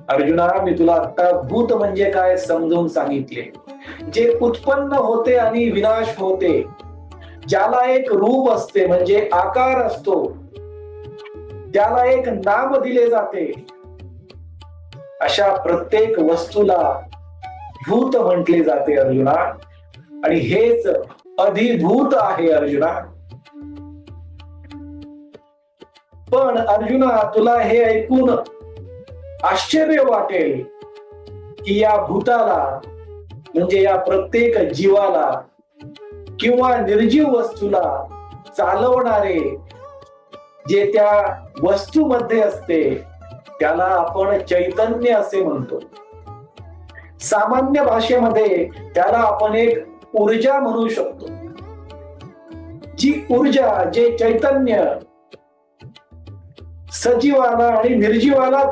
अर्जुना, मी तुला आता भूत म्हणजे काय समजून सांगितले. जे उत्पन्न होते आणि विनाश होते, ज्याला एक रूप असते म्हणजे आकार असतो, त्याला एक नाम दिले जाते, अशा प्रत्येक वस्तूला भूत म्हटले जाते अर्जुना. आणि हेच अधिभूत आहे अर्जुना. पण अर्जुना, तुला हे ऐकून आश्चर्य वाटेल की या भूताला म्हणजे या प्रत्येक जीवाला किंवा निर्जीव वस्तूला चालवणारे जे त्या वस्तूमध्ये असते त्याला आपण चैतन्य असे म्हणतो. सामान्य भाषेमध्ये त्याला आपण एक ऊर्जा म्हणू शकतो. जी ऊर्जा, जे चैतन्य सजीवाला आणि निर्जीवाला